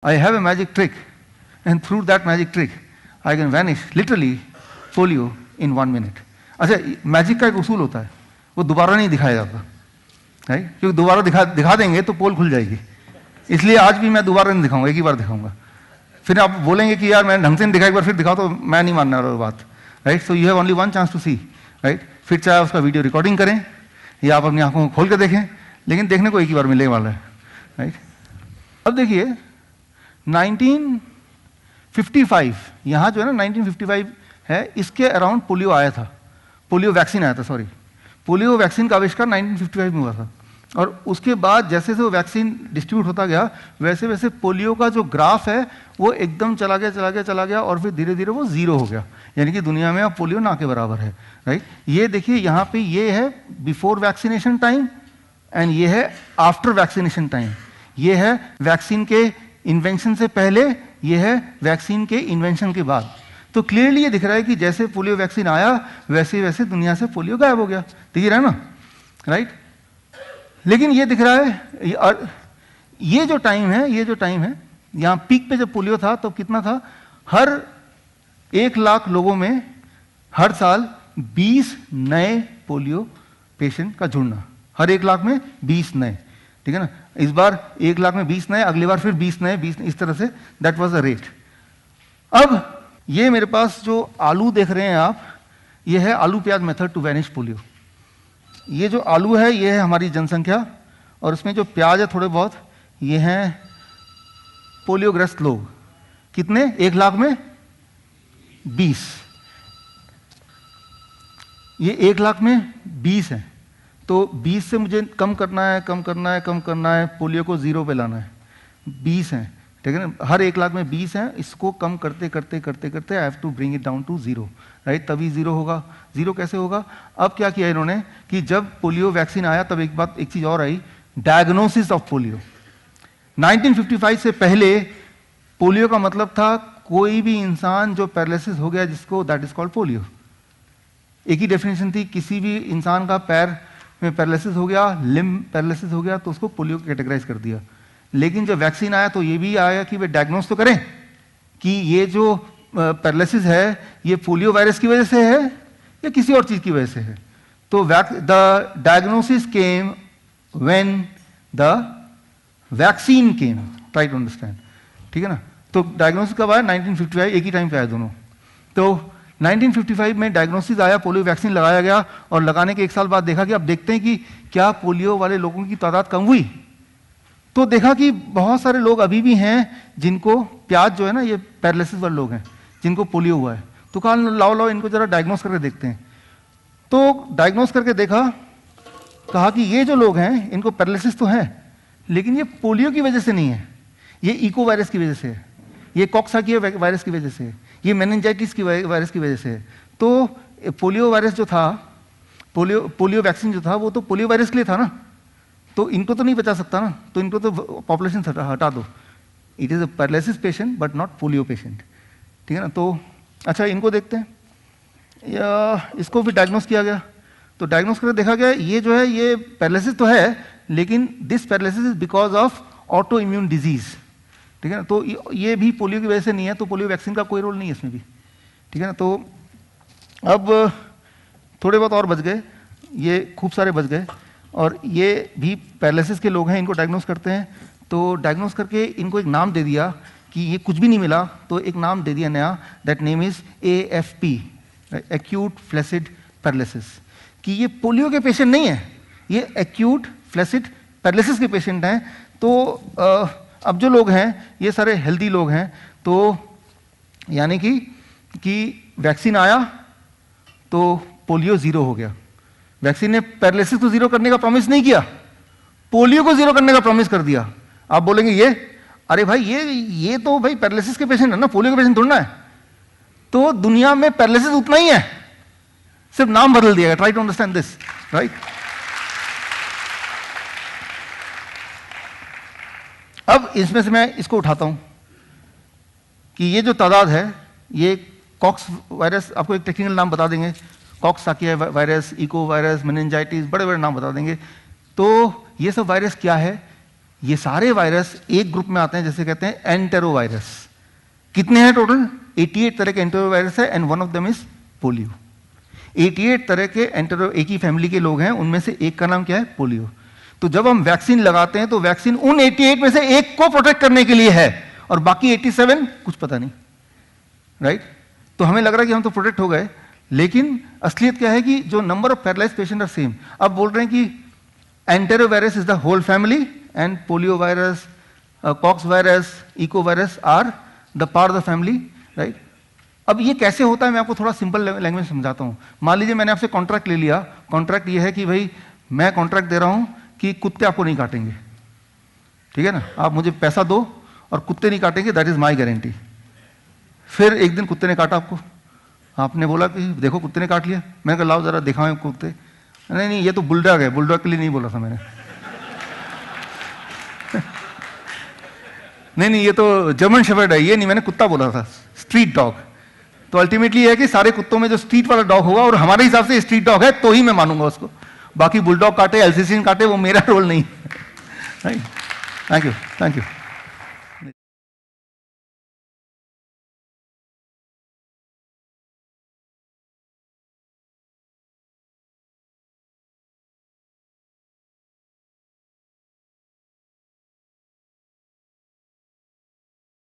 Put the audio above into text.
I have a magic trick, and through that magic trick, I can vanish literally polio in 1 minute. अच्छा, magic का एक उसूल होता है, वो दोबारा नहीं दिखाया जाता, राइट? क्योंकि दोबारा दिखा देंगे तो पोल खुल जाएगी, इसलिए आज भी मैं दोबारा नहीं दिखाऊंगा, एक ही बार दिखाऊंगा। फिर आप बोलेंगे कि यार मैं ढंग से नहीं दिखा, एक बार फिर दिखाओ, तो मैं नहीं मानने वाला बात, right? So you have only one chance to see, right? फिर चाहे उसका वीडियो रिकॉर्डिंग करें या आप अपनी आंखों को खोल कर देखें, लेकिन देखने को एक ही बार मिलने वाला है, राइट? अब देखिए 1955, यहाँ जो है ना 1955 है, इसके अराउंड पोलियो आया था, पोलियो वैक्सीन आया था, सॉरी, पोलियो वैक्सीन का आविष्कार 1955 में हुआ था। और उसके बाद जैसे जैसे वो वैक्सीन डिस्ट्रीब्यूट होता गया, वैसे वैसे पोलियो का जो ग्राफ है वो एकदम चला गया और फिर धीरे धीरे वो जीरो हो गया, यानी कि दुनिया में अब पोलियो ना के बराबर है, राइट? ये देखिए यहाँ पे ये है बिफोर वैक्सीनेशन टाइम एंड ये है आफ्टर वैक्सीनेशन टाइम। ये है वैक्सीन के इन्वेंशन से पहले, ये है वैक्सीन के इन्वेंशन के बाद। तो क्लियरली ये दिख रहा है कि जैसे पोलियो वैक्सीन आया वैसे वैसे दुनिया से पोलियो गायब हो गया, दिख रहा है ना, राइट? लेकिन ये दिख रहा है, और ये जो टाइम है यहाँ पीक पे जब पोलियो था तो कितना था, हर 1 लाख लोगों में हर साल 20 नए पोलियो पेशेंट का जुड़ना, हर 1 लाख में 20 नए, ठीक है ना? इस बार 1 लाख में 20 नए, अगली बार फिर 20 नए, इस तरह say that was the rate. अब ये मेरे पास जो आलू देख रहे हैं आप, ये है आलू प्याज मेथड टू वैनिश पोलियो। ये जो आलू है ये है हमारी जनसंख्या, और उसमें जो प्याज है थोड़े बहुत, ये हैं पोलियोग्रस्त लोग। कितने? 1 लाख में 20। ये 1 लाख में 20 है, तो 20 से मुझे कम करना है, पोलियो को 0 पे लाना है। 20 है, ठीक है ना? हर 1 लाख में 20 है, इसको कम करते I have to bring it down to 0, right? तभी 0 होगा। 0 कैसे होगा? अब क्या किया इन्होंने कि जब पोलियो वैक्सीन आया तब एक चीज और आई, डायग्नोसिस ऑफ पोलियो। 1955 से पहले पोलियो का मतलब था कोई भी इंसान जो पैरालिसिस हो गया जिसको, दैट इज कॉल्ड पोलियो। एक ही डेफिनेशन थी, किसी भी इंसान का पैर में पैरालिसिस हो गया, लिम्ब पैरालिसिस हो गया, तो उसको पोलियो कैटेगराइज कर दिया। लेकिन जब वैक्सीन आया तो ये भी आया कि वे डायग्नोस तो करें कि ये जो पैरालिसिस है ये पोलियो वायरस की वजह से है या किसी और चीज की वजह से है। तो the diagnosis came when the vaccine came, try to understand, ठीक है ना? तो डायग्नोसिस कब आया? 1955, एक ही टाइम पे आया दोनों। तो 1955 में डायग्नोसिस आया, पोलियो वैक्सीन लगाया गया, और लगाने के 1 साल बाद देखा कि अब देखते हैं कि क्या पोलियो वाले लोगों की तादाद कम हुई। तो देखा कि बहुत सारे लोग अभी भी हैं जिनको, प्याज जो है ना, ये पैरालिसिस वाले लोग हैं जिनको पोलियो हुआ है। तो कहा लाओ इनको जरा डायग्नोस करके देखते हैं। तो डायग्नोस करके देखा, कहा कि ये जो लोग हैं इनको पैरालिसिस तो है, लेकिन ये पोलियो की वजह से नहीं है, ये इको वायरस की वजह से है, ये कॉक्साकी वायरस की वजह से है, ये मेनिंजाइटिस की वायरस की वजह से है। तो पोलियो वायरस जो था, पोलियो वैक्सीन जो था, वो तो पोलियो वायरस के लिए था ना, तो इनको तो नहीं बचा सकता ना, तो इनको तो पॉपुलेशन हटा दो। It is a paralysis patient but not polio patient, ठीक है ना? तो अच्छा, इनको देखते हैं, या इसको भी डायग्नोस किया गया। तो डायग्नोस करके देखा गया ये जो है ये पैरालिसिस तो है, लेकिन this paralysis is because of auto immune disease, ठीक है ना? तो ये भी पोलियो की वजह से नहीं है, तो पोलियो वैक्सीन का कोई रोल नहीं है इसमें भी, ठीक है ना? तो अब थोड़े बहुत और बच गए, ये खूब सारे बच गए, और ये भी पैरालिसिस के लोग हैं, इनको डायग्नोस करते हैं। तो डायग्नोस करके इनको एक नाम दे दिया कि ये कुछ भी नहीं मिला, तो एक नाम दे दिया नया, that name is AFP, acute flaccid paralysis, कि ये पोलियो के पेशेंट नहीं है, ये एक्यूट फ्लैसिड पैरालिसिस के पेशेंट हैं। तो अब जो लोग हैं ये सारे हेल्दी लोग हैं, तो यानी कि वैक्सीन आया तो पोलियो 0 हो गया। वैक्सीन ने पैरालिसिस को 0 करने का प्रॉमिस नहीं किया, पोलियो को 0 करने का प्रॉमिस कर दिया। आप बोलेंगे ये, अरे भाई ये तो भाई पैरालिसिस के पेशेंट है ना, पोलियो के पेशेंट थोड़ा है। तो दुनिया में पैरालिसिस उतना ही है, सिर्फ नाम बदल दिया गया। Try to understand this, right? अब इसमें से मैं इसको उठाता हूं कि ये जो तादाद है, ये कॉक्स वायरस, आपको एक टेक्निकल नाम बता देंगे, कॉक्साकी वायरस, इको वायरस, मेनिंजाइटिस, बड़े बड़े नाम बता देंगे। तो ये सब वायरस क्या है? ये सारे वायरस एक ग्रुप में आते हैं, जैसे कहते हैं एंटेरो वायरस। कितने हैं टोटल? 88 तरह के एंटेरो वायरस है and one of them is polio. 88 तरह के एंटेरो, एक ही फैमिली के लोग हैं, उनमें से एक का नाम क्या है? पोलियो। तो जब हम वैक्सीन लगाते हैं तो वैक्सीन उन 88 में से एक को प्रोटेक्ट करने के लिए है और बाकी 87 कुछ पता नहीं, राइट? तो हमें लग रहा है कि हम तो प्रोटेक्ट हो गए, लेकिन असलियत क्या है कि जो number of paralysed patient are same. अब बोल रहे हैं कि entero virus is the whole family and polio virus, cox virus, echo virus are the part of the family, right? अब ये कैसे होता है मैं आपको थोड़ा सिंपल लैंग्वेज समझाता हूं। मान लीजिए मैंने आपसे कॉन्ट्रैक्ट ले लिया। कॉन्ट्रैक्ट ये है कि भाई मैं कॉन्ट्रैक्ट दे रहा हूं कि कुत्ते आपको नहीं काटेंगे, ठीक है ना? आप मुझे पैसा दो और कुत्ते नहीं काटेंगे, दैट इज माई गारंटी। फिर एक दिन कुत्ते ने काटा आपको, आपने बोला कि देखो कुत्ते ने काट लिया। मैंने कहा लाओ जरा दिखाओ कुत्ते। नहीं नहीं ये तो बुलडॉग है, बुलडॉग के लिए नहीं बोला था मैंने। नहीं ये तो जर्मन शेफर्ड है, ये नहीं, मैंने कुत्ता बोला था, स्ट्रीट डॉग। तो अल्टीमेटली है कि सारे कुत्तों में जो स्ट्रीट वाला डॉग होगा और हमारे हिसाब से स्ट्रीट डॉग है तो ही मैं मानूंगा उसको। बाकी बुलडॉग काटे, एल्सेसियन काटे, वो मेरा रोल नहीं है। Thank you, thank you.